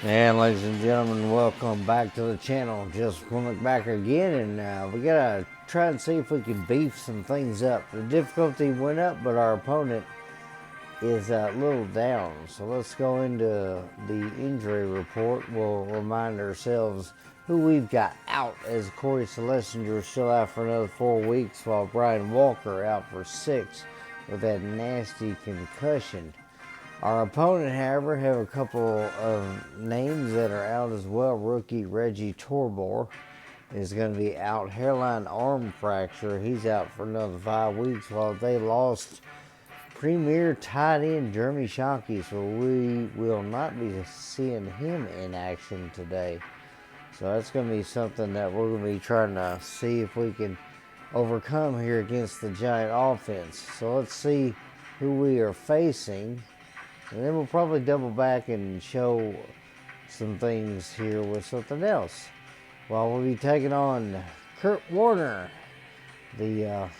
And ladies and gentlemen, welcome back to the channel. Just coming back again, and we gotta try and see if we can beef some things up. The difficulty went up, but our opponent is a little down. So let's go into the injury report. We'll remind ourselves who we've got out, as Corey Celestinger is still out for another 4 weeks, while Brian Walker out for 6 with that nasty concussion. Our opponent, however, have a couple of names that are out as well. Rookie Reggie Torbor is going to be out. Hairline arm fracture. He's out for another 5 weeks, while they lost premier tight end Jeremy Shockey. So we will not be seeing him in action today. So that's going to be something that we're going to be trying to see if we can overcome here against the Giant offense. So let's see who we are facing. And then we'll probably double back and show some things here with something else. Well, we'll be taking on Kurt Warner, the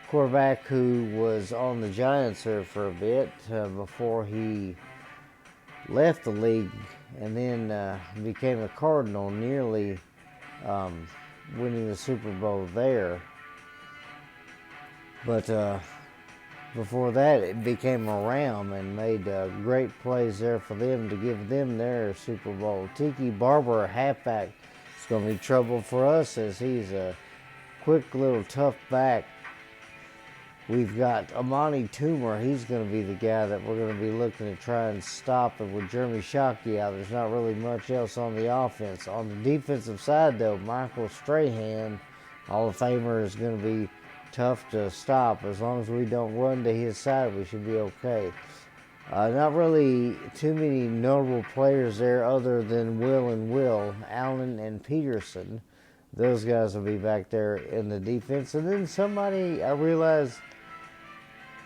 quarterback who was on the Giants there for a bit before he left the league and then became a Cardinal, nearly winning the Super Bowl there. But before that, it became a Ram and made great plays there for them to give them their Super Bowl. Tiki Barber, halfback, is going to be trouble for us as he's a quick little tough back. We've got Amani Toomer. He's going to be the guy that we're going to be looking to try and stop. And with Jeremy Shockey out, there's not really much else on the offense. On the defensive side, though, Michael Strahan, Hall of Famer, is going to be tough to stop. As long as we don't run to his side, we should be okay. Not really too many notable players there other than Will, Allen and Peterson. Those guys will be back there in the defense. And then somebody I realized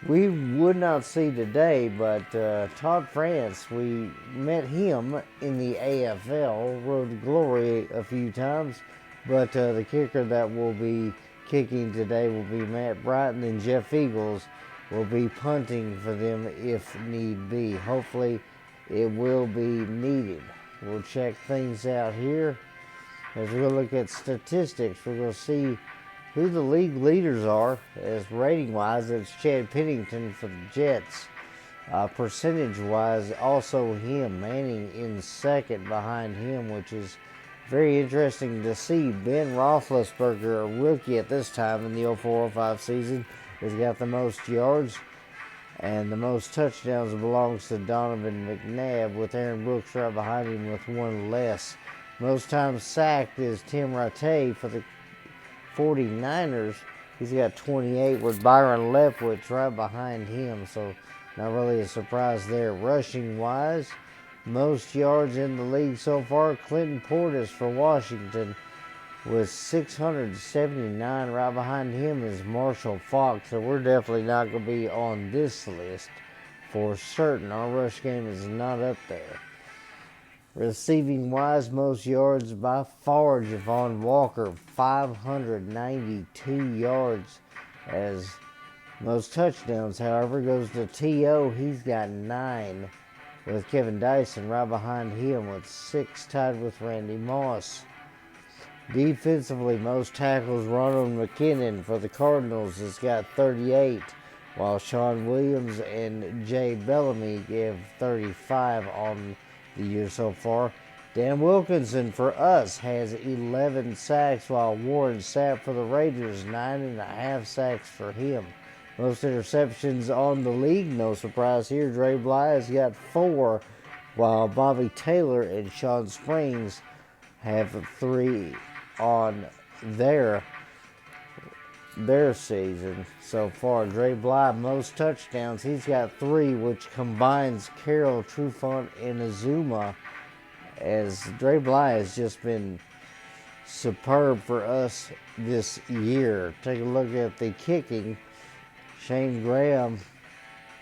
we would not see today, but Todd France, we met him in the AFL, Road to Glory a few times, but the kicker that will be kicking today will be Matt Brighton, and Jeff Eagles will be punting for them if need be. Hopefully it will be needed. We'll check things out here. As we're going to look at statistics, we're going to see who the league leaders are as rating-wise. It's Chad Pennington for the Jets. Percentage-wise, also him. Manning in second behind him, which is very interesting to see. Ben Roethlisberger, a rookie at this time in the 04-05 season, has got the most yards, and the most touchdowns belongs to Donovan McNabb, with Aaron Brooks right behind him with one less. Most times sacked is Tim Rattay for the 49ers. He's got 28, with Byron Leftwich right behind him, so not really a surprise there. Rushing-wise, most yards in the league so far, Clinton Portis for Washington with 679. Right behind him is Marshall Faulk, so we're definitely not going to be on this list for certain. Our rush game is not up there. Receiving-wise, most yards by far, Javon Walker, 592 yards. As most touchdowns, however, goes to T.O. He's got 9, with Kevin Dyson right behind him with 6, tied with Randy Moss. Defensively, most tackles, Ronald McKinnon for the Cardinals has got 38, while Sean Williams and Jay Bellamy give 35 on the year so far. Dan Wilkinson for us has 11 sacks, while Warren Sapp for the Raiders, 9.5 sacks for him. Most interceptions on the league, no surprise here. Dre Bly has got 4, while Bobby Taylor and Sean Springs have 3 on their season so far. Dre Bly, most touchdowns, he's got 3, which combines Carroll, Trufant, and Azuma, as Dre Bly has just been superb for us this year. Take a look at the kicking. Shane Graham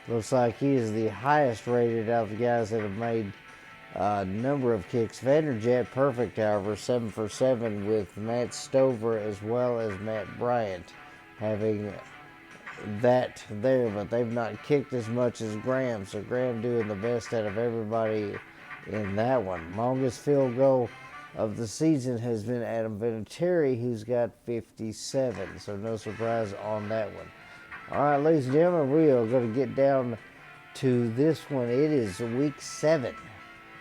looks like he is the highest rated out of the guys that have made a number of kicks. Vanderjet perfect, however, 7 for 7, with Matt Stover as well as Matt Bryant having that there, but they've not kicked as much as Graham. So Graham doing the best out of everybody in that one. Longest field goal of the season has been Adam Vinatieri, who's got 57. So no surprise on that one. All right, ladies and gentlemen, we are going to get down to this one. It is week 7.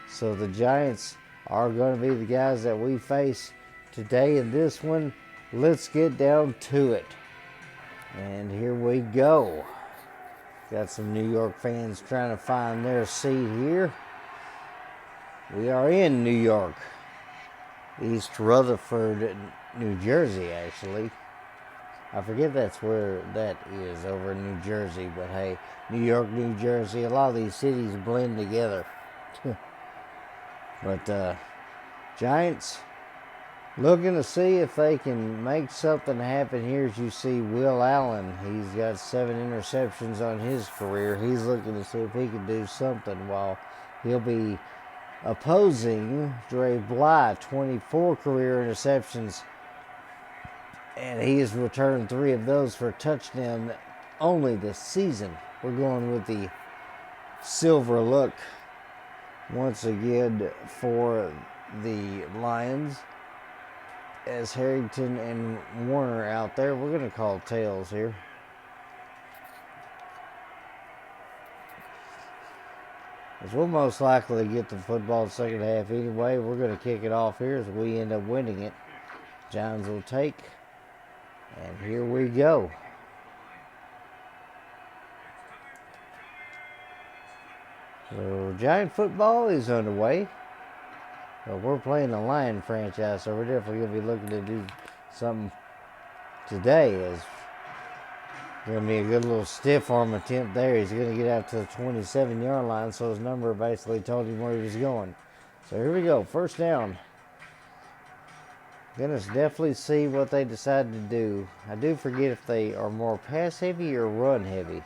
So the Giants are going to be the guys that we face today in this one. Let's get down to it. And here we go. Got some New York fans trying to find their seat here. We are in New York. East Rutherford, New Jersey, actually. I forget that's where that is, over in New Jersey. But hey, New York, New Jersey, a lot of these cities blend together. But Giants looking to see if they can make something happen here. As you see, Will Allen, he's got 7 interceptions on his career. He's looking to see if he can do something while he'll be opposing Dre Bly, 24 career interceptions, and he has returned 3 of those for a touchdown only this season. We're going with the silver look once again for the Lions, as Harrington and Warner out there. We're going to call tails here. As we'll most likely get the football second half anyway. We're going to kick it off here as we end up winning it. Giants will take. And here we go. So Giant football is underway. Well, we're playing the Lion franchise, so we're definitely going to be looking to do something today. It's going to be a good little stiff arm attempt there. He's going to get out to the 27-yard line, so his number basically told him where he was going. So here we go, first down. Going to definitely see what they decide to do. I do forget if they are more pass-heavy or run-heavy,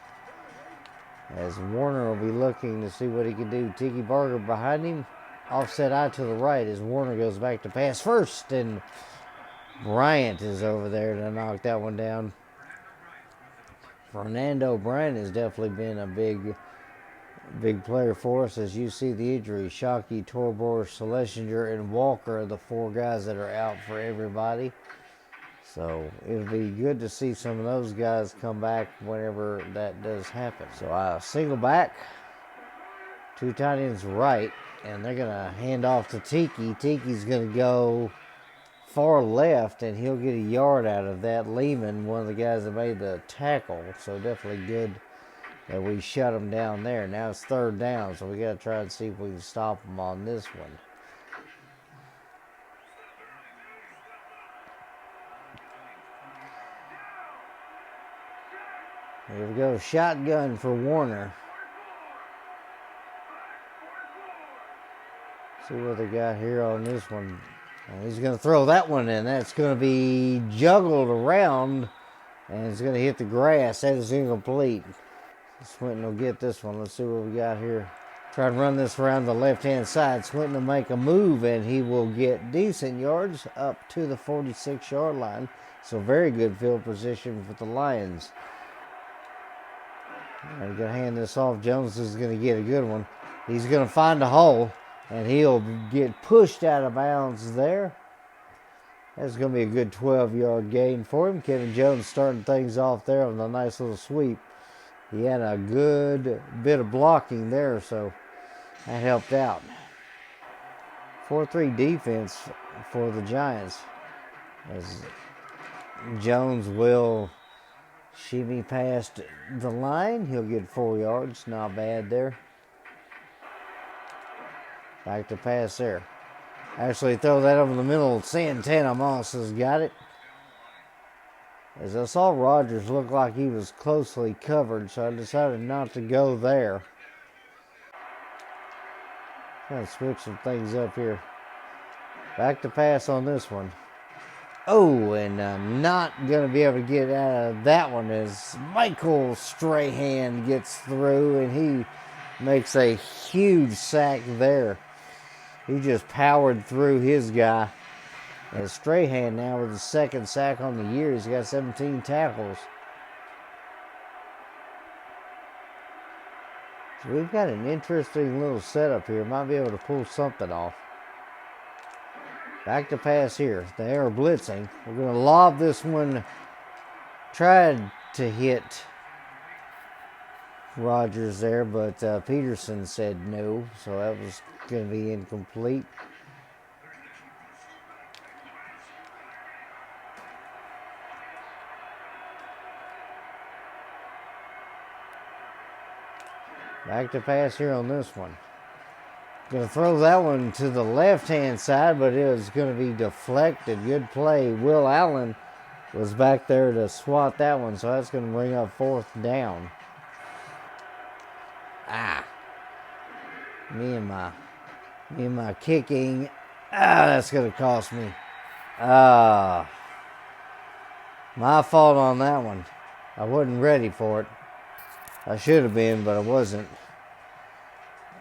as Warner will be looking to see what he can do. Tiki Barber behind him. Offset eye to the right as Warner goes back to pass first, and Bryant is over there to knock that one down. Fernando Bryant has definitely been a big player for us. As you see the injury, Shockey, Torbor, Schlesinger, and Walker are the 4 guys that are out for everybody. So it'll be good to see some of those guys come back whenever that does happen. So single back, 2 tight ends right. And they're going to hand off to Tiki. Tiki's going to go far left, and he'll get a yard out of that. Lehman, one of the guys that made the tackle. So definitely good that we shut him down there. Now it's 3rd down, so we got to try and see if we can stop him on this one. Here we go. Shotgun for Warner. See what they got here on this one. He's going to throw that one in. That's going to be juggled around, and it's going to hit the grass. That is incomplete. Swinton will get this one. Let's see what we got here. Try and run this around the left-hand side. Swinton will make a move, and he will get decent yards up to the 46-yard line. So very good field position for the Lions. We're going to hand this off. Jones is going to get a good one. He's going to find a hole, and he'll get pushed out of bounds there. That's going to be a good 12-yard gain for him. Kevin Jones starting things off there with a nice little sweep. He had a good bit of blocking there, so that helped out. 4-3 defense for the Giants, as Jones will shimmy past the line. He'll get 4 yards. Not bad there. Back to pass there. Actually throw that over the middle. Santana Moss has got it. As I saw Rodgers look like he was closely covered, so I decided not to go there. Trying to switch some things up here. Back to pass on this one. Oh, and not going to be able to get out of that one as Michael Strahan gets through, and he makes a huge sack there. He just powered through his guy. As Strahan now with the 2nd sack on the year. He's got 17 tackles. We've got an interesting little setup here. Might be able to pull something off. Back to pass here. They are blitzing. We're going to lob this one. Tried to hit Rogers there, but Peterson said no, so that was going to be incomplete. Back to pass here on this one. Going to throw that one to the left-hand side, but it was going to be deflected. Good play. Will Allen was back there to swat that one, so that's going to bring up 4th down. Me and my kicking. That's going to cost me. My fault on that one. I wasn't ready for it. I should have been, but I wasn't.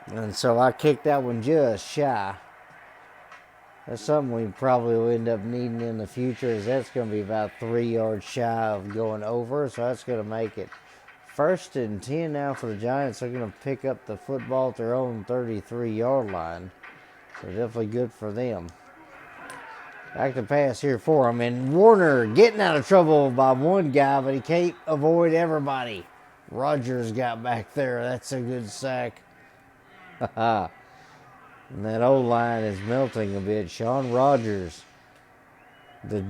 And so I kicked that one just shy. That's something we probably will end up needing in the future, is that's going to be about 3 yards shy of going over. So that's going to make it 1st and 10 now for the Giants. They're going to pick up the football at their own 33-yard line. So definitely good for them. Back to pass here for him. And Warner getting out of trouble by one guy, but he can't avoid everybody. Rogers got back there. That's a good sack. And that old line is melting a bit. Sean Rogers, the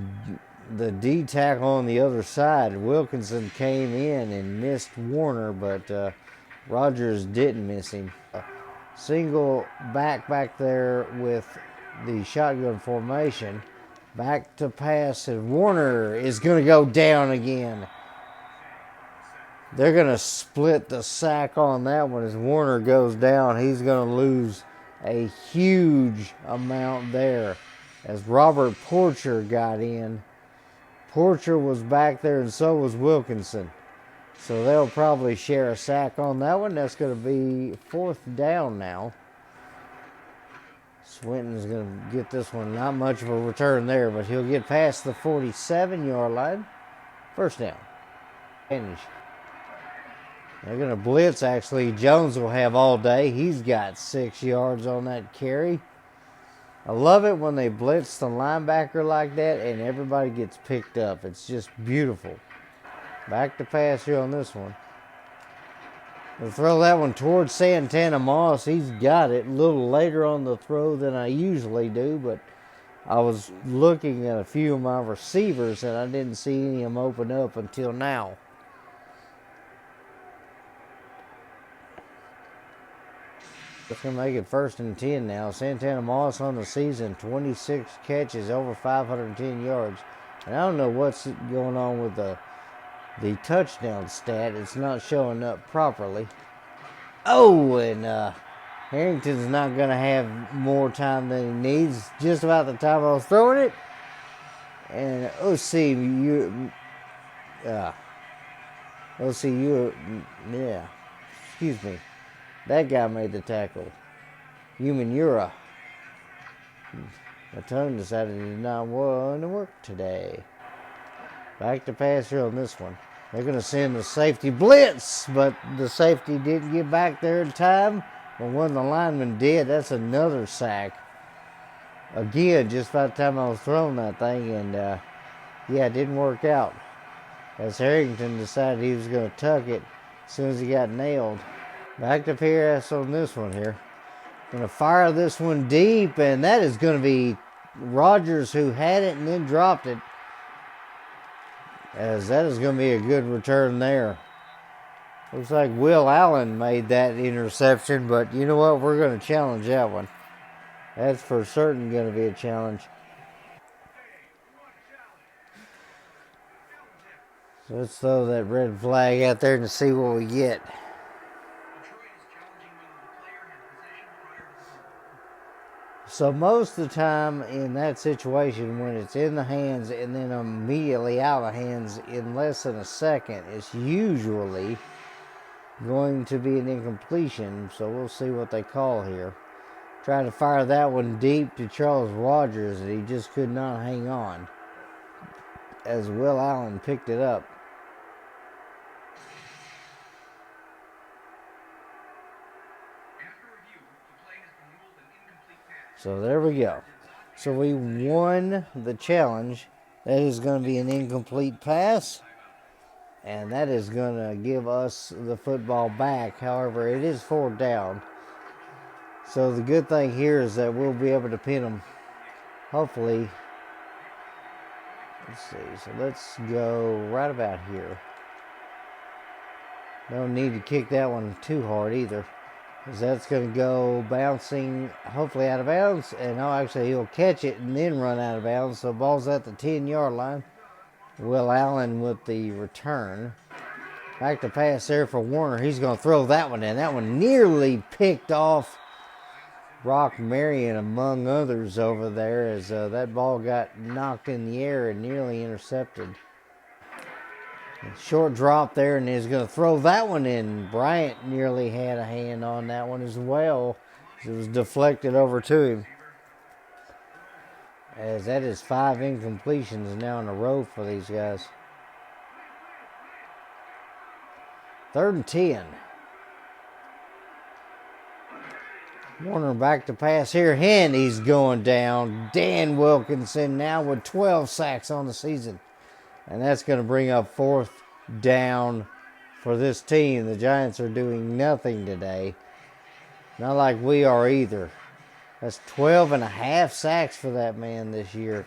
D tackle on the other side. Wilkinson came in and missed Warner, but Rogers didn't miss him. Single back there with the shotgun formation. Back to pass, and Warner is going to go down again. They're going to split the sack on that one as Warner goes down. He's going to lose a huge amount there as Robert Porcher got in. Porcher was back there, and so was Wilkinson. So they'll probably share a sack on that one. That's going to be 4th down now. Swinton's going to get this one. Not much of a return there, but he'll get past the 47-yard line. 1st down. Advantage. They're going to blitz, actually. Jones will have all day. He's got 6 yards on that carry. I love it when they blitz the linebacker like that and everybody gets picked up. It's just beautiful. Back to pass here on this one. We'll throw that one towards Santana Moss. He's got it a little later on the throw than I usually do, but I was looking at a few of my receivers and I didn't see any of them open up until now. It's going to make it 1st and 10 now. Santana Moss on the season, 26 catches, over 510 yards. And I don't know what's going on with the touchdown stat. It's not showing up properly. Oh, and Harrington's not going to have more time than he needs. Just about the time I was throwing it. And excuse me. That guy made the tackle. Humanura. My tongue decided it did not want to work today. Back to pass here on this one. They're going to send the safety blitz, but the safety didn't get back there in time. But when the lineman did, that's another sack. Again, just about the time I was throwing that thing, and it didn't work out. As Harrington decided he was going to tuck it as soon as he got nailed. Back to pass on this one here. Going to fire this one deep, and that is going to be Rogers, who had it and then dropped it. As that is going to be a good return there. Looks like Will Allen made that interception, but you know what? We're going to challenge that one. That's for certain going to be a challenge. So let's throw that red flag out there and see what we get. So most of the time in that situation, when it's in the hands and then immediately out of hands in less than a second, it's usually going to be an incompletion. So we'll see what they call here. Tried to fire that one deep to Charles Rogers, and he just could not hang on as Will Allen picked it up. So there we go. So we won the challenge. That is going to be an incomplete pass. And that is going to give us the football back. However, it is 4th down. So the good thing here is that we'll be able to pin them. Hopefully. Let's see. So let's go right about here. Don't need to kick that one too hard either, because that's going to go bouncing, hopefully out of bounds. And no, actually he'll catch it and then run out of bounds. So ball's at the 10-yard line. Will Allen with the return. Back to pass there for Warner. He's going to throw that one in. That one nearly picked off Rock Marion among others over there, as that ball got knocked in the air and nearly intercepted. Short drop there, and he's going to throw that one in. Bryant nearly had a hand on that one as well. It was deflected over to him. As that is 5 incompletions now in a row for these guys. 3rd and 10. Warner back to pass here, and he's going down. Dan Wilkinson now with 12 sacks on the season. And that's going to bring up 4th down for this team. The Giants are doing nothing today. Not like we are either. That's 12.5 sacks for that man this year.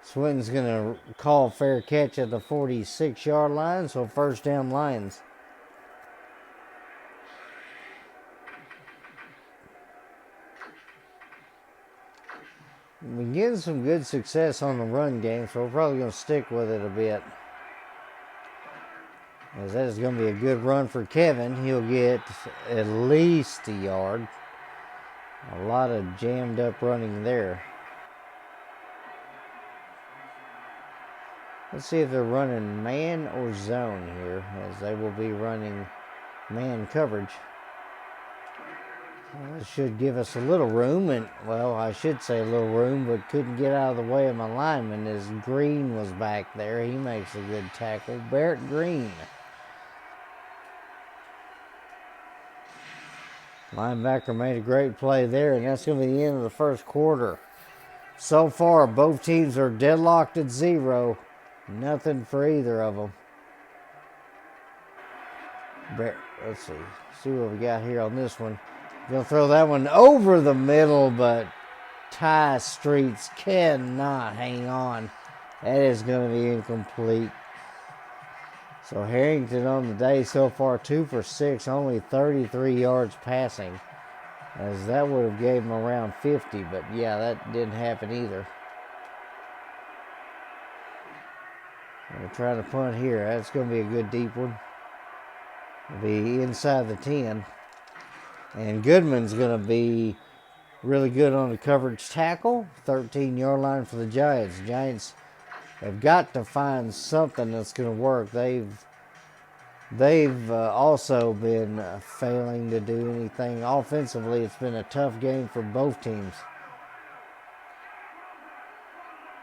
Swinton's going to call fair catch at the 46-yard line, so 1st down Lions. We're getting some good success on the run game, so we're probably going to stick with it a bit. As that is going to be a good run for Kevin. He'll get at least a yard. A lot of jammed up running there. Let's see if they're running man or zone here, as they will be running man coverage. Well, it should give us a little room, and, well, I should say a little room, but couldn't get out of the way of my lineman as Green was back there. He makes a good tackle. Barrett Green. Linebacker made a great play there, and that's going to be the end of the 1st quarter. So far, both teams are deadlocked at 0. Nothing for either of them. Let's see what we got here on this one. Gonna throw that one over the middle, but Ty Streets cannot hang on. That is going to be incomplete. So Harrington on the day so far 2 for 6, only 33 yards passing, as that would have gave him around 50, but yeah, that didn't happen either. We're trying to punt here. That's going to be a good deep one. It'll be inside the 10. And Goodman's going to be really good on the coverage tackle. 13-yard line for the Giants. Giants have got to find something that's going to work. They've also been failing to do anything offensively. It's been a tough game for both teams.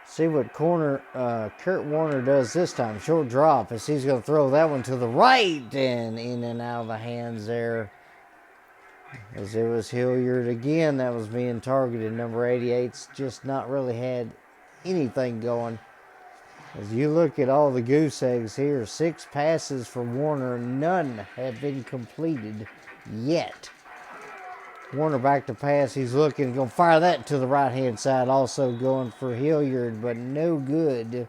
See what Kurt Warner does this time. Short drop as he's going to throw that one to the right, and in and out of the hands there. As it was Hilliard again that was being targeted. Number 88's just not really had anything going. As you look at all the goose eggs here, 6 passes for Warner, none have been completed yet. Warner back to pass, he's looking, going to fire that to the right-hand side, also going for Hilliard, but no good.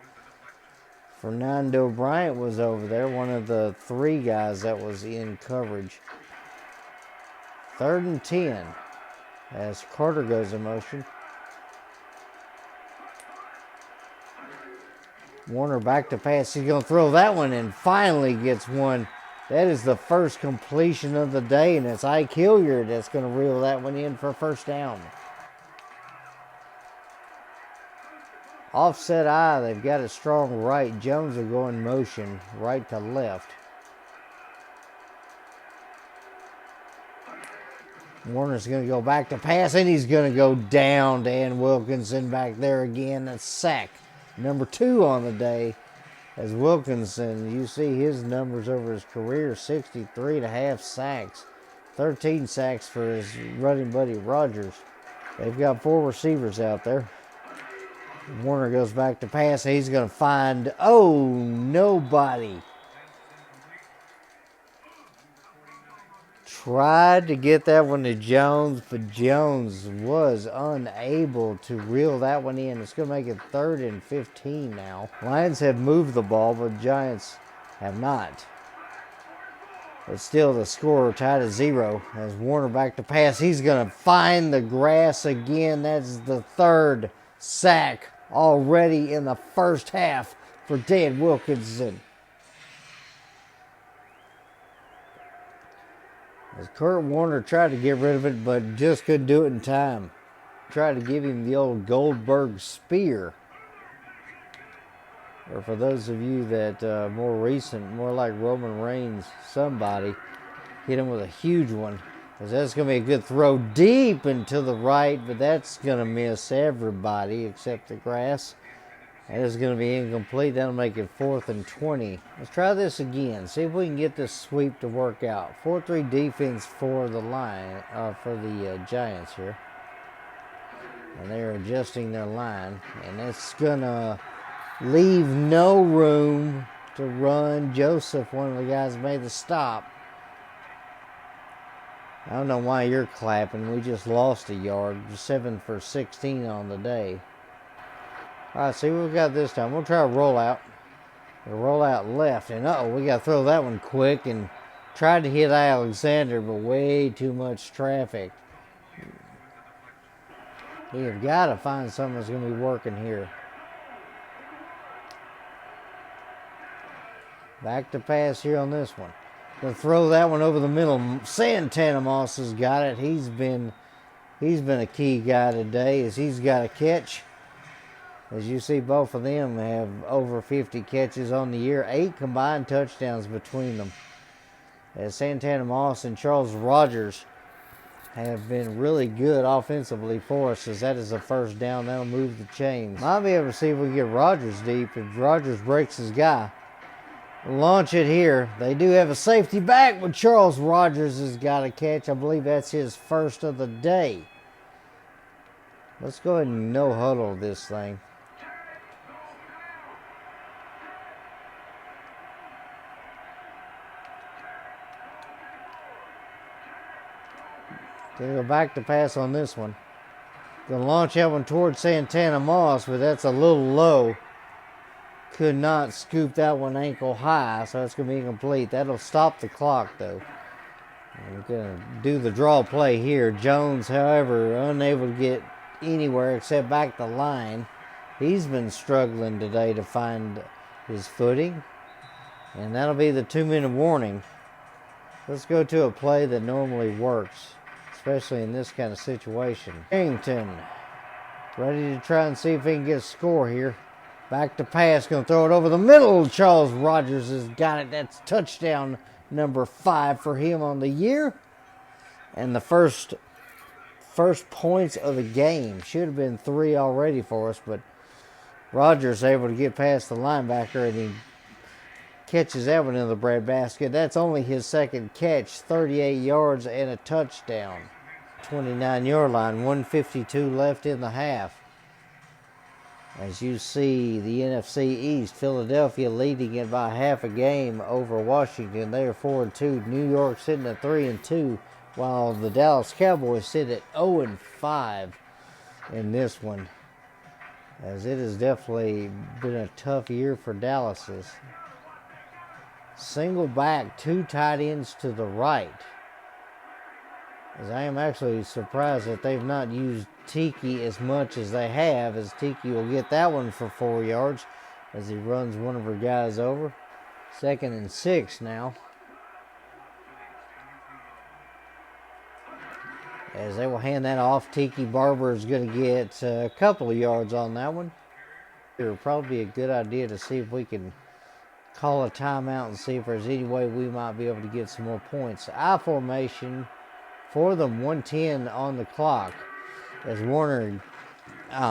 Fernando Bryant was over there, one of the 3 guys that was in coverage. 3rd and 10 as Carter goes in motion. Warner back to pass. He's going to throw that one and finally gets one. That is the first completion of the day, and it's Ike Hilliard that's going to reel that one in for 1st down. Offset eye, they've got a strong right. Jones will go in motion right to left. Warner's going to go back to pass, and he's going to go down. Dan Wilkinson back there again. That's sack number 2 on the day. As Wilkinson, you see his numbers over his career, 63.5 sacks. 13 sacks for his running buddy Rogers. They've got 4 receivers out there. Warner goes back to pass. He's going to find, nobody. Tried to get that one to Jones, but Jones was unable to reel that one in. It's going to make it 3rd and 15 now. Lions have moved the ball, but Giants have not. But still, the score tied at 0 as Warner back to pass. He's going to find the grass again. That's the 3rd sack already in the first half for Dan Wilkinson. As Kurt Warner tried to get rid of it, but just couldn't do it in time. Tried to give him the old Goldberg spear. Or for those of you that more recent, more like Roman Reigns, somebody hit him with a huge one. Because that's going to be a good throw deep into the right, but that's going to miss everybody except the grass. That is going to be incomplete. That'll make it 4th and 20. Let's try this again. See if we can get this sweep to work out. 4-3 defense for the Giants here. And they're adjusting their line. And it's going to leave no room to run. Joseph, one of the guys, made the stop. I don't know why you're clapping. We just lost a yard. 7 for 16 on the day. All right, see what we got this time. We'll try a rollout. A rollout left. And we got to throw that one quick. And tried to hit Alexander, but way too much traffic. We have got to find something that's going to be working here. Back to pass here on this one. Going to throw that one over the middle. Santana Moss has got it. He's been a key guy today as he's got a catch. As you see, both of them have over 50 catches on the year. 8 combined touchdowns between them. As Santana Moss and Charles Rogers have been really good offensively for us, as that is a 1st down. That'll move the chains. Might be able to see if we can get Rogers deep. If Rogers breaks his guy, launch it here. They do have a safety back, but Charles Rogers has got a catch. I believe that's his 1st of the day. Let's go ahead and no huddle this thing. Gonna go back to pass on this one. Gonna launch that one towards Santana Moss, but that's a little low. Could not scoop that one ankle high, so it's gonna be incomplete. That'll stop the clock though. We're gonna do the draw play here. Jones, however, unable to get anywhere except back the line. He's been struggling today to find his footing. And that'll be the 2-minute warning. Let's go to a play that normally works, especially in this kind of situation. Harrington, ready to try and see if he can get a score here. Back to pass, going to throw it over the middle. Charles Rogers has got it. That's touchdown number 5 for him on the year. And the first points of the game. Should have been 3 already for us, but Rogers able to get past the linebacker, and he catches that one in the breadbasket. That's only his 2nd catch, 38 yards and a touchdown. 29-yard line, 1:52 left in the half. As you see, the NFC East, Philadelphia leading it by half a game over Washington. They are 4-2. New York sitting at 3-2, while the Dallas Cowboys sit at 0-5 in this one. As it has definitely been a tough year for Dallas's. Single back, 2 tight ends to the right. As I am actually surprised that they've not used Tiki as much as they have, as Tiki will get that one for 4 yards as he runs one of her guys over. 2nd and 6 now. As they will hand that off, Tiki Barber is going to get a couple of yards on that one. It would probably be a good idea to see if we can call a timeout and see if there's any way we might be able to get some more points. I formation for them, 1:10 on the clock. As Warner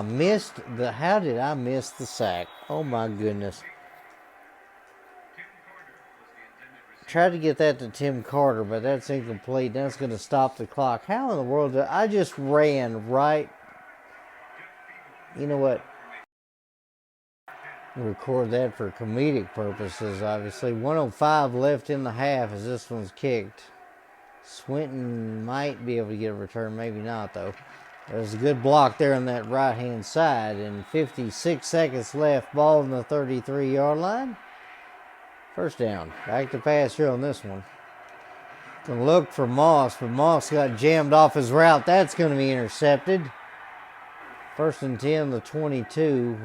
missed the, how did I miss the sack? Oh my goodness. Tried to get that to Tim Carter, but that's incomplete. That's going to stop the clock. How in the world I just ran right You know what? Record that for comedic purposes, obviously. 105 left in the half as this one's kicked. Swinton might be able to get a return, maybe not though. There's a good block there on that right-hand side, and 56 seconds left. Ball in the 33-yard line. First down. Back to pass here on this one. Gonna look for Moss, but Moss got jammed off his route. That's going to be intercepted. First and 10, the 22.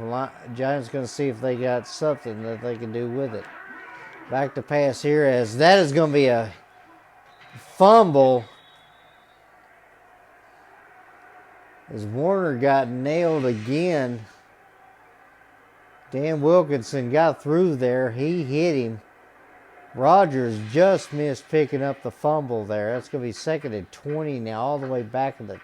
Giants going to see if they got something that they can do with it. Back to pass here, as that is going to be a fumble. As Warner got nailed again. Dan Wilkinson got through there. He hit him. Rogers just missed picking up the fumble there. That's going to be second and 20 now, all the way back at the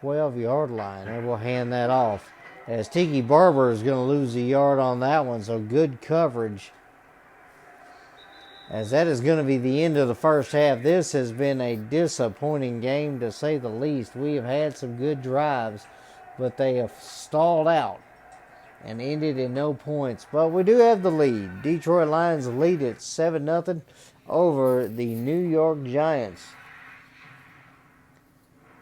12-yard line. And we'll hand that off. As Tiki Barber is going to lose a yard on that one, so good coverage. As that is going to be the end of the first half. This has been a disappointing game, to say the least. We have had some good drives, but they have stalled out and ended in no points. But we do have the lead. Detroit Lions lead at 7-0 over the New York Giants.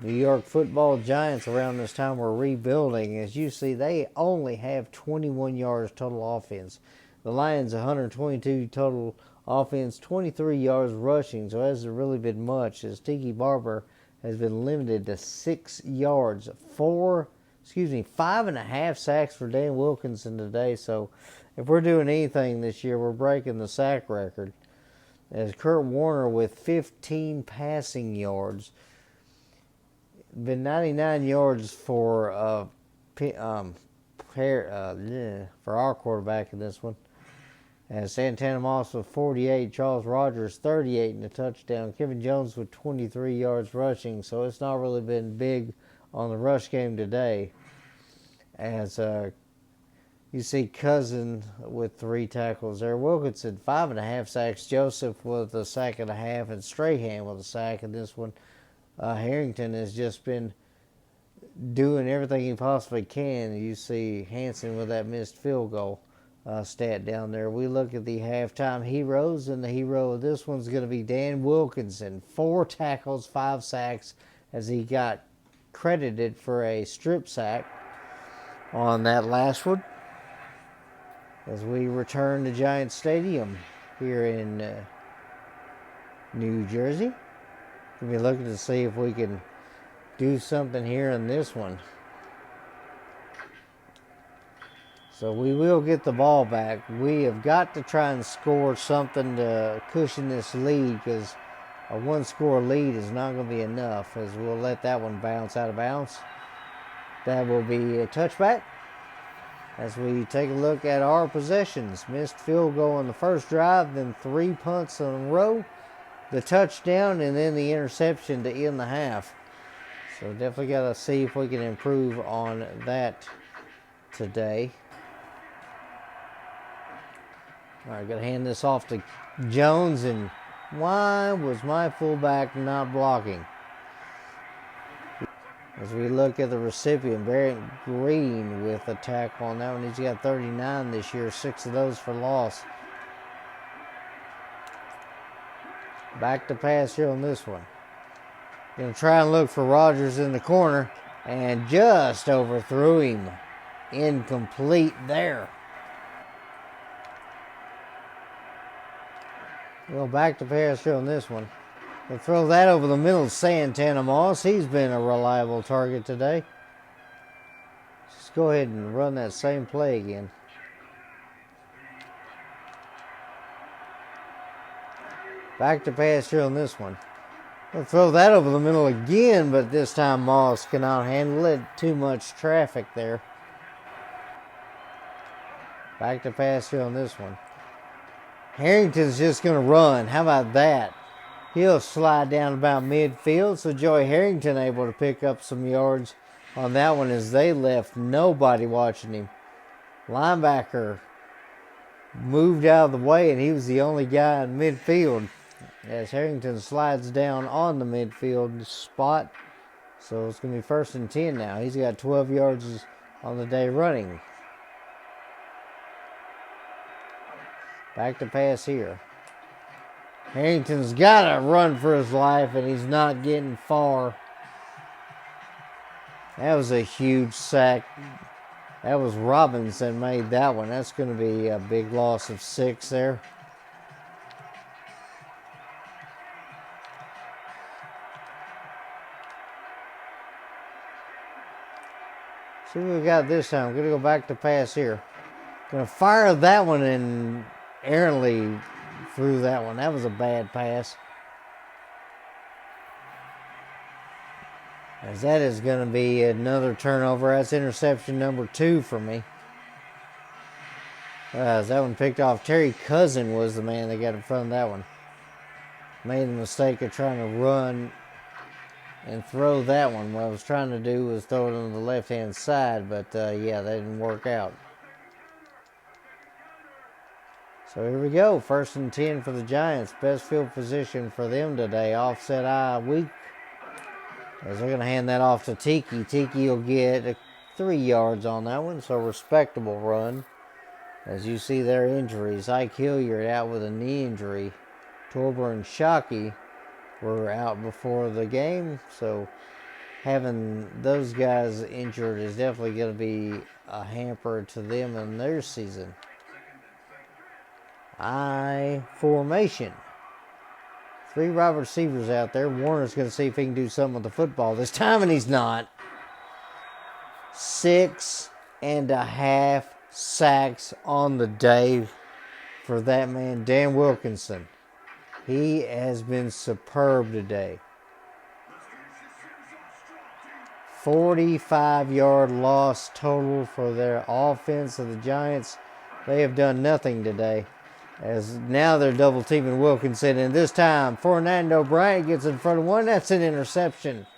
New York football Giants around this time were rebuilding. As you see, they only have 21 yards total offense. The Lions 122 total offense, 23 yards rushing, so it hasn't really been much, as Tiki Barber has been limited to 6 yards. 5.5 sacks for Dan Wilkinson today. So if we're doing anything this year, we're breaking the sack record. As Kurt Warner with 15 passing yards. Been 99 yards for our quarterback in this one. And Santana Moss with 48, Charles Rogers 38 and a touchdown. Kevin Jones with 23 yards rushing, so it's not really been big on the rush game today. As you see Cousin with 3 tackles there. Wilkinson 5.5 sacks. Joseph with a sack and a half, and Strahan with a sack in this one. Harrington has just been doing everything he possibly can. You see Hanson with that missed field goal stat down there. We look at the halftime heroes, and the hero of this one's going to be Dan Wilkinson. 4 tackles, 5 sacks, as he got credited for a strip sack on that last one. As we return to Giant Stadium here in New Jersey. We'll be looking to see if we can do something here in this one. So we will get the ball back. We have got to try and score something to cushion this lead, because a 1-score lead is not going to be enough, as we'll let that one bounce out of bounds. That will be a touchback. As we take a look at our possessions. Missed field goal on the first drive, then 3 punts in a row. The touchdown, and then the interception to end the half. So definitely got to see if we can improve on that today. All right, got to hand this off to Jones, and why was my fullback not blocking? As we look at the recipient, Barrett Green with a tackle on that one. He's got 39 this year, 6 of those for loss. Back to pass here on this one. Going to try and look for Rogers in the corner, and just overthrew him. Incomplete there. Well, back to pass here on this one. We'll throw that over the middle of Santana Moss. He's been a reliable target today. Just go ahead and run that same play again. Back to pass here on this one. We'll throw that over the middle again, but this time Moss cannot handle it. Too much traffic there. Back to pass here on this one. Harrington's just going to run. How about that? He'll slide down about midfield, so Joey Harrington able to pick up some yards on that one, as they left nobody watching him. Linebacker moved out of the way, and he was the only guy in midfield, as Harrington slides down on the midfield spot. So it's going to be first and 10 now. He's got 12 yards on the day running. Back to pass here. Harrington's got to run for his life, and he's not getting far. That was a huge sack. That was Robinson made that one. That's going to be a big loss of 6 there. See what we got this time. We're going to go back to pass here. Going to fire that one and errantly threw that one. That was a bad pass. As that is going to be another turnover. That's interception number 2 for me. As that one picked off. Terry Cousin was the man that got in front of that one. Made the mistake of trying to run and throw that one. What I was trying to do was throw it on the left-hand side, but yeah, that didn't work out. So here we go. 1st and 10 for the Giants. Best field position for them today. Offset eye weak. As they're going to hand that off to Tiki. Tiki will get 3 yards on that one, so respectable run. As you see their injuries, Ike Hilliard out with a knee injury. Torber and Shockey were out before the game, so having those guys injured is definitely going to be a hamper to them in their season. I formation. 3 wide receivers out there. Warner's going to see if he can do something with the football this time, and he's not. 6.5 sacks on the day for that man, Dan Wilkinson. He has been superb today. 45-yard loss total for their offense of the Giants. They have done nothing today. As now they're double teaming Wilkinson, and this time Fernando Bryant gets in front of one. That's an interception.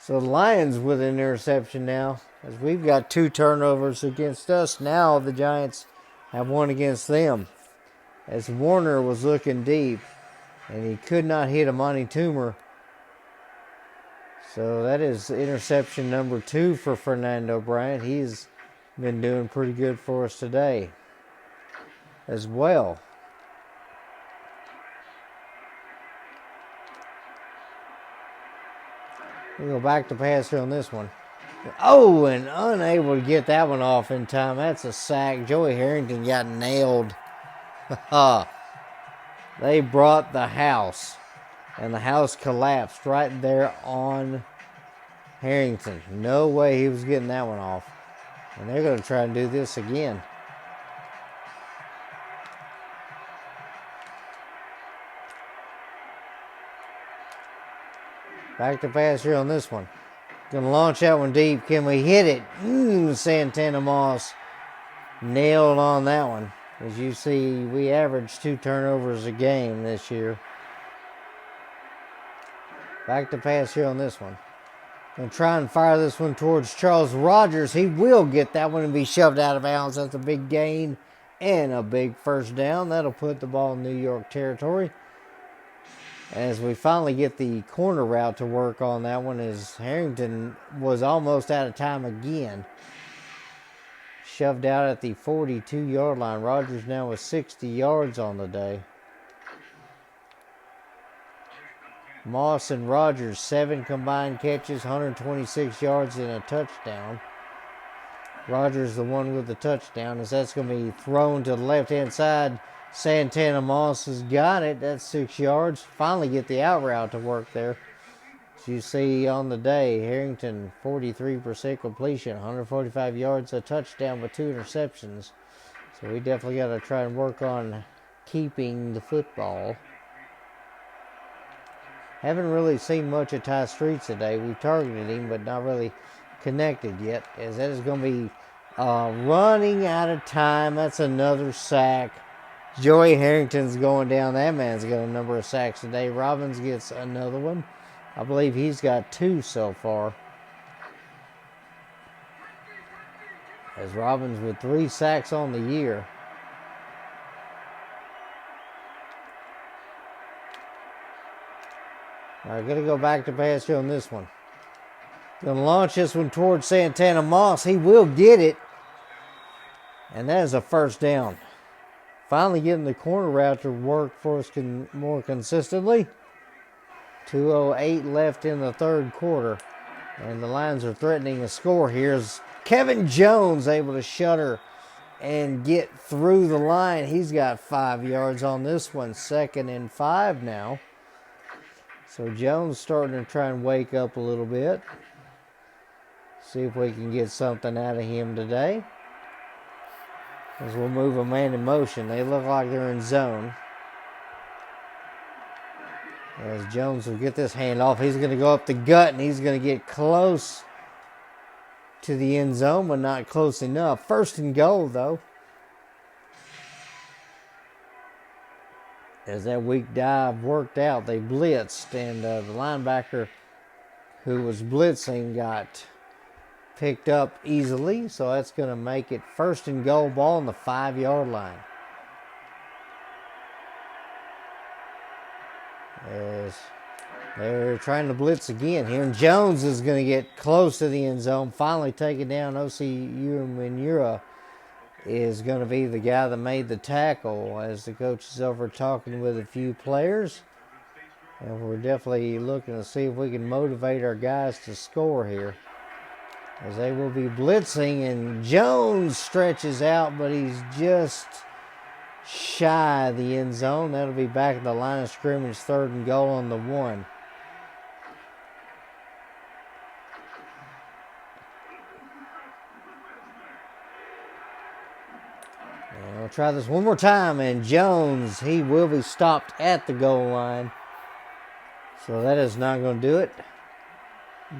So the Lions with an interception now, as we've got 2 turnovers against us. Now the Giants have 1 against them. As Warner was looking deep, and he could not hit Amani Toomer. So that is interception number 2 for Fernando Bryant. He's been doing pretty good for us today as well. We go back to pass here on this one. Oh, and unable to get that one off in time. That's a sack. Joey Harrington got nailed. They brought the house, and the house collapsed right there on Harrington. No way he was getting that one off. And they're going to try and do this again. Back to pass here on this one. Going to launch that one deep. Can we hit it? Santana Moss nailed on that one. As you see, we averaged 2 turnovers a game this year. Back to pass here on this one. Going to try and fire this one towards Charles Rogers. He will get that one and be shoved out of bounds. That's a big gain and a big first down. That'll put the ball in New York territory. As we finally get the corner route to work on that one, as Harrington was almost out of time again. Shoved out at the 42-yard line. Rogers now with 60 yards on the day. Moss and Rogers, 7 combined catches, 126 yards and a touchdown. Rogers the one with the touchdown, as that's going to be thrown to the left-hand side. Santana Moss has got it. That's 6 yards. Finally get the out route to work there. As you see on the day, Harrington, 43% completion, 145 yards, a touchdown with 2 interceptions. So we definitely got to try and work on keeping the football. Haven't really seen much of Ty Streets today. We've targeted him, but not really connected yet. As that is going to be running out of time. That's another sack. Joey Harrington's going down. That man's got a number of sacks today. Robbins gets another one. I believe he's got 2 so far. As Robbins with 3 sacks on the year. All right, going to go back to pass here on this one. Gonna launch this one towards Santana Moss. He will get it. And that is a first down. Finally getting the corner route to work for us more consistently. 2:08 left in the third quarter. And the Lions are threatening a score here as Kevin Jones able to shutter and get through the line. He's got 5 yards on this one. 2nd and 5 now. So Jones starting to try and wake up a little bit. See if we can get something out of him today. As we'll move a man in motion. They look like they're in zone. As Jones will get this handoff, he's going to go up the gut and he's going to get close to the end zone, but not close enough. 1st and goal, though. As that weak dive worked out, they blitzed, and the linebacker who was blitzing got picked up easily, so that's going to make it 1st and goal, ball on the 5-yard line. As they're trying to blitz again here, and Jones is going to get close to the end zone, finally taking down OCU. Manura is going to be the guy that made the tackle as the coach is over talking with a few players. And we're definitely looking to see if we can motivate our guys to score here. As they will be blitzing, and Jones stretches out, but he's just shy of the end zone. That'll be back at the line of scrimmage, 3rd and goal on the 1. And we'll try this one more time, and Jones, he will be stopped at the goal line. So that is not going to do it.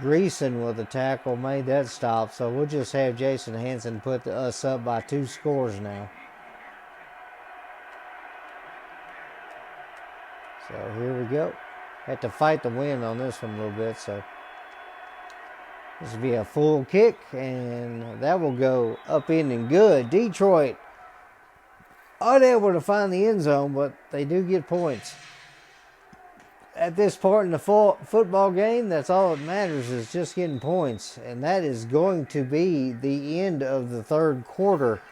Greason with the tackle made that stop, so we'll just have Jason Hansen put us up by 2 scores now. So here we go. Had to fight the wind on this one a little bit, so this will be a full kick, and that will go up in and good. Detroit unable to find the end zone, but they do get points. At this part in the football game, that's all that matters, is just getting points. And that is going to be the end of the 3rd quarter.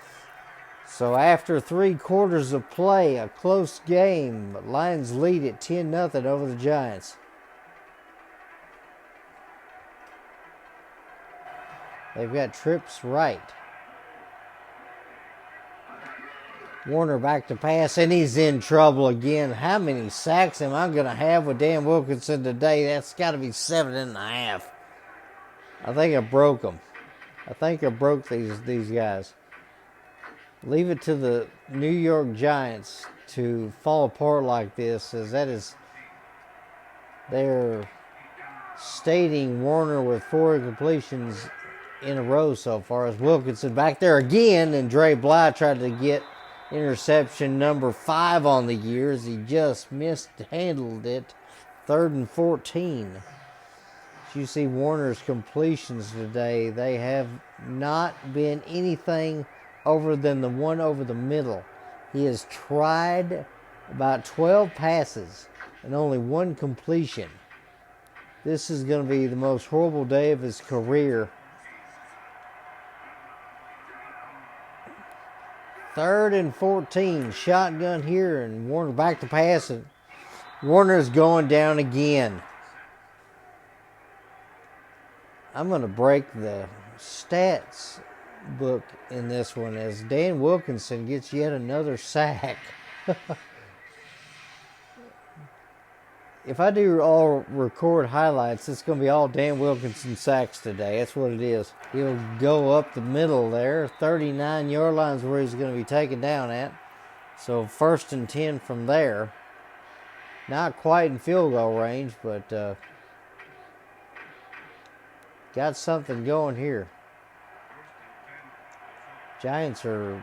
So after 3 quarters of play, a close game. Lions lead at 10-0 over the Giants. They've got trips right. Warner back to pass, and he's in trouble again. How many sacks am I going to have with Dan Wilkinson today? That's got to be 7.5. I think I broke them. I think I broke these guys. Leave it to the New York Giants to fall apart like this, as they're stating Warner with 4 completions in a row so far. As Wilkinson back there again, and Dre Bly tried to get interception number 5 on the year as he just mishandled it. 3rd and 14. As you see Warner's completions today, they have not been anything over than the one over the middle. He has tried about 12 passes and only 1 completion. This is going to be the most horrible day of his career. 3rd and 14. Shotgun here, and Warner back to pass, and Warner's going down again. I'm going to break the stats book in this one as Dan Wilkinson gets yet another sack. If I do all record highlights, it's going to be all Dan Wilkinson sacks today. That's what it is. He'll go up the middle there. 39-yard line is where he's going to be taken down at. So 1st and 10 from there. Not quite in field goal range, but got something going here. Giants are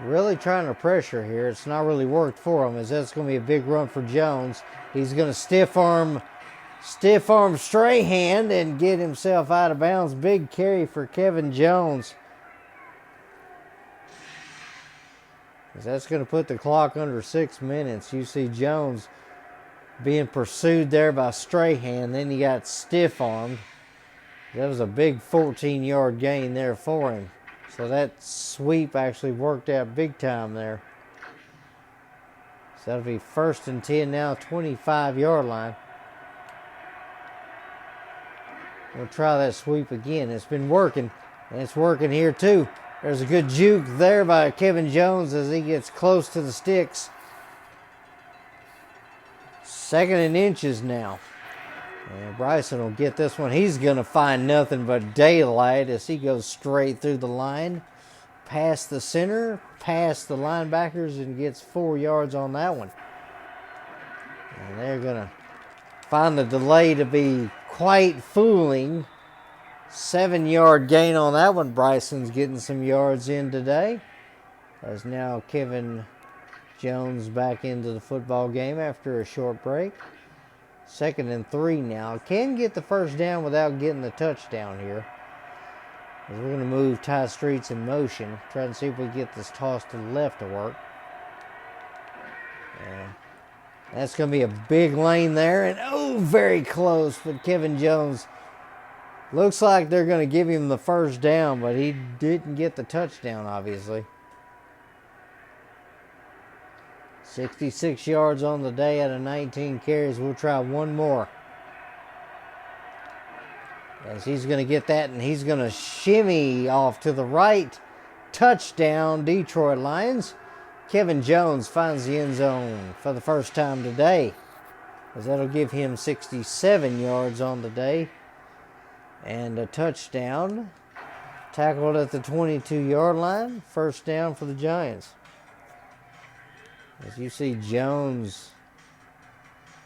really trying to pressure here. It's not really worked for him, as that's going to be a big run for Jones. He's going to stiff arm Strahan and get himself out of bounds. Big carry for Kevin Jones. As that's going to put the clock under 6 minutes. You see Jones being pursued there by Strahan. Then he got stiff armed. That was a big 14-yard gain there for him. So that sweep actually worked out big time there. So that'll be 1st and 10 now, 25-yard line. We'll try that sweep again. It's been working, and it's working here too. There's a good juke there by Kevin Jones as he gets close to the sticks. 2nd and inches now. And Bryson will get this one. He's going to find nothing but daylight as he goes straight through the line, past the center, past the linebackers, and gets 4 yards on that one. And they're going to find the delay to be quite fooling. 7-yard gain on that one. Bryson's getting some yards in today. As now Kevin Jones back into the football game after a short break. 2nd and 3 now. Can get the first down without getting the touchdown here. As we're going to move Ty Streets in motion. Try to see if we get this toss to the left to work. And that's going to be a big lane there. And oh, very close. But Kevin Jones, looks like they're going to give him the first down, but he didn't get the touchdown, obviously. 66 yards on the day out of 19 carries. We'll try one more. As he's going to get that, and he's going to shimmy off to the right. Touchdown, Detroit Lions. Kevin Jones finds the end zone for the first time today, as that'll give him 67 yards on the day. And a touchdown. Tackled at the 22-yard line. First down for the Giants. As you see Jones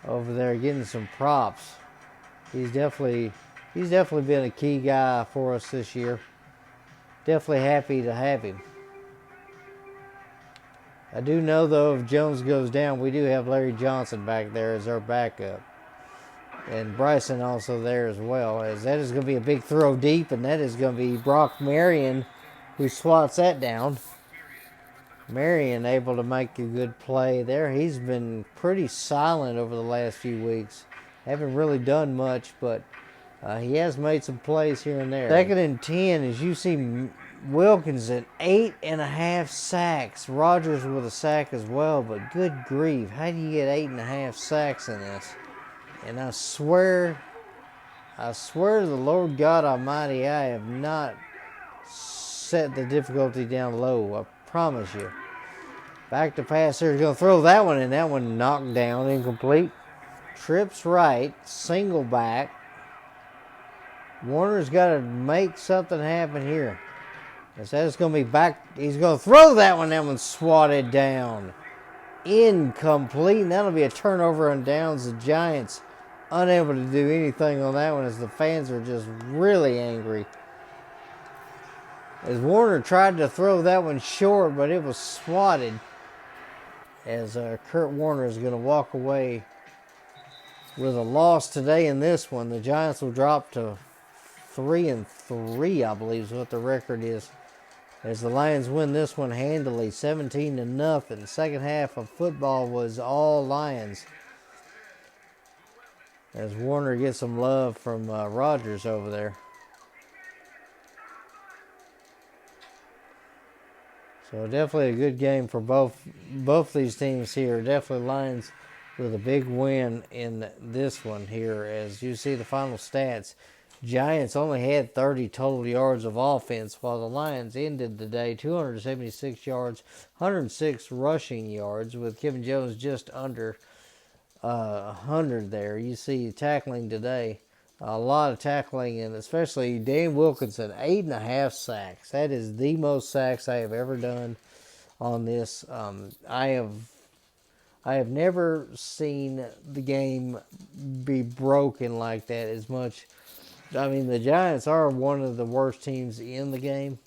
over there getting some props. He's definitely been a key guy for us this year. Definitely happy to have him. I do know, though, if Jones goes down, we do have Larry Johnson back there as our backup. And Bryson also there as well. As that is going to be a big throw deep, and that is going to be Brock Marion who swats that down. Marion able to make a good play there. He's been pretty silent over the last few weeks. Haven't really done much, but he has made some plays here and there. 2nd and 10, as you see Wilkinson, 8.5 sacks. Rogers with a sack as well, but good grief. How do you get 8.5 sacks in this? And I swear to the Lord God Almighty, I have not set the difficulty down low. I promise you. Back to pass here. He's going to throw that one, and that one knocked down, incomplete. Trips right, single back. Warner's got to make something happen here. As that is going to be back. He's going to throw that one. That one's swatted down. Incomplete. And that'll be a turnover on downs. The Giants unable to do anything on that one as the fans are just really angry. As Warner tried to throw that one short, but it was swatted. As Kurt Warner is going to walk away with a loss today in this one. The Giants will drop to 3-3, I believe is what the record is. As the Lions win this one handily, 17-0. Second half of football was all Lions. As Warner gets some love from Rogers over there. So definitely a good game for both these teams here. Definitely Lions with a big win in this one here. As you see the final stats, Giants only had 30 total yards of offense, while the Lions ended the day 276 yards, 106 rushing yards, with Kevin Jones just under 100 there. You see tackling today, a lot of tackling, and especially Dan Wilkinson, 8.5 sacks. That is the most sacks I have ever done on this. I have never seen the game be broken like that as much. I mean, the Giants are one of the worst teams in the game,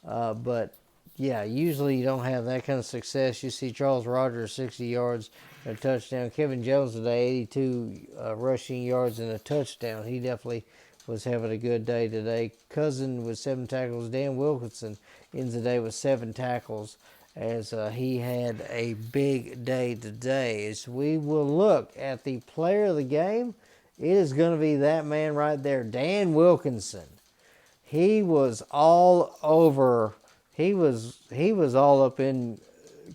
but yeah, usually you don't have that kind of success. You see Charles Rogers, 60 yards, and a touchdown. Kevin Jones today, 82 rushing yards and a touchdown. He definitely was having a good day today. Cousin with 7 tackles. Dan Wilkinson ends the day with 7 tackles as he had a big day today. As we will look at the player of the game, It is going to be that man right there, Dan Wilkinson. He was all over. He was all up in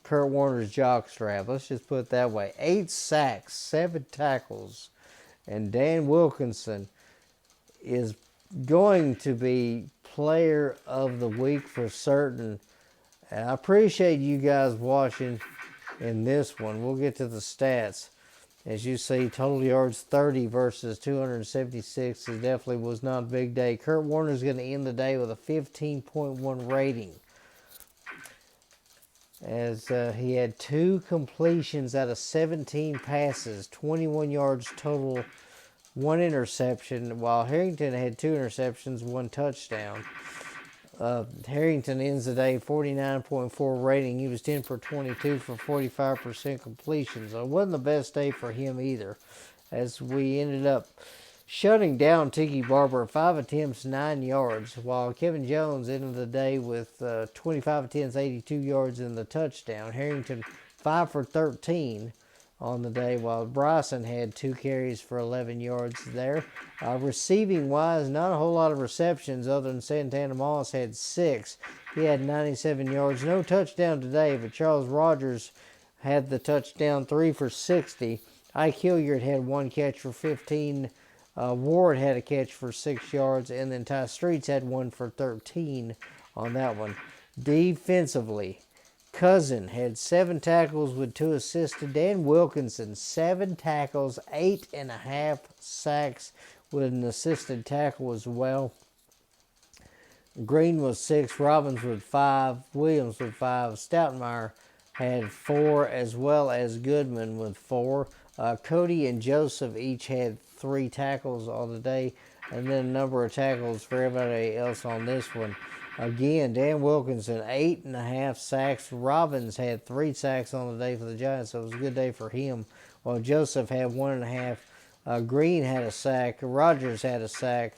Kurt Warner's jockstrap. Let's just put it that way. 8 sacks, 7 tackles, and Dan Wilkinson is going to be player of the week for certain. And I appreciate you guys watching in this one. We'll get to the stats. As you see, total yards 30 versus 276. It definitely was not a big day. Kurt Warner's going to end the day with a 15.1 rating, as he had 2 completions out of 17 passes, 21 yards total, 1 interception, while Harrington had 2 interceptions, 1 touchdown. Harrington ends the day 49.4 rating. He was 10 for 22 for 45% completion. So it wasn't the best day for him either, as we ended up shutting down Tiki Barber. 5 attempts, 9 yards, while Kevin Jones ended the day with 25 attempts, 82 yards in the touchdown. Harrington 5 for 13 on the day, while Bryson had 2 carries for 11 yards there. Receiving wise, not a whole lot of receptions other than Santana Moss had 6. He had 97 yards. No touchdown today, but Charles Rogers had the touchdown, 3 for 60. Ike Hilliard had 1 catch for 15. Ward had a catch for 6 yards, and then Ty Streets had 1 for 13 on that one. Defensively, Cousin had 7 tackles with 2 assists. Dan Wilkinson, 7 tackles, 8.5 sacks with an assisted tackle as well. Green was 6, Robbins with 5, Williams with 5, Stoutmeyer had 4, as well as Goodman with 4. Cody and Joseph each had 3 tackles on the day, and then a number of tackles for everybody else on this one. Again, Dan Wilkinson, 8.5 sacks. Robbins had 3 sacks on the day for the Giants, so it was a good day for him. While Joseph had 1.5. Green had a sack. Rogers had a sack.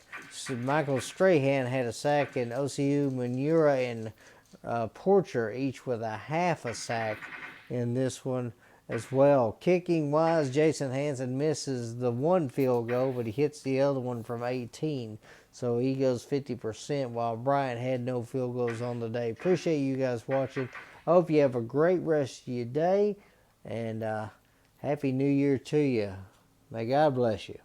Michael Strahan had a sack, and OCU, Manura, and Porcher each with a half a sack in this one as well. Kicking wise, Jason Hansen misses the 1 field goal, but he hits the other one from 18. So he goes 50%, while Bryant had no field goals on the day. Appreciate you guys watching. I hope you have a great rest of your day, and Happy New Year to you. May God bless you.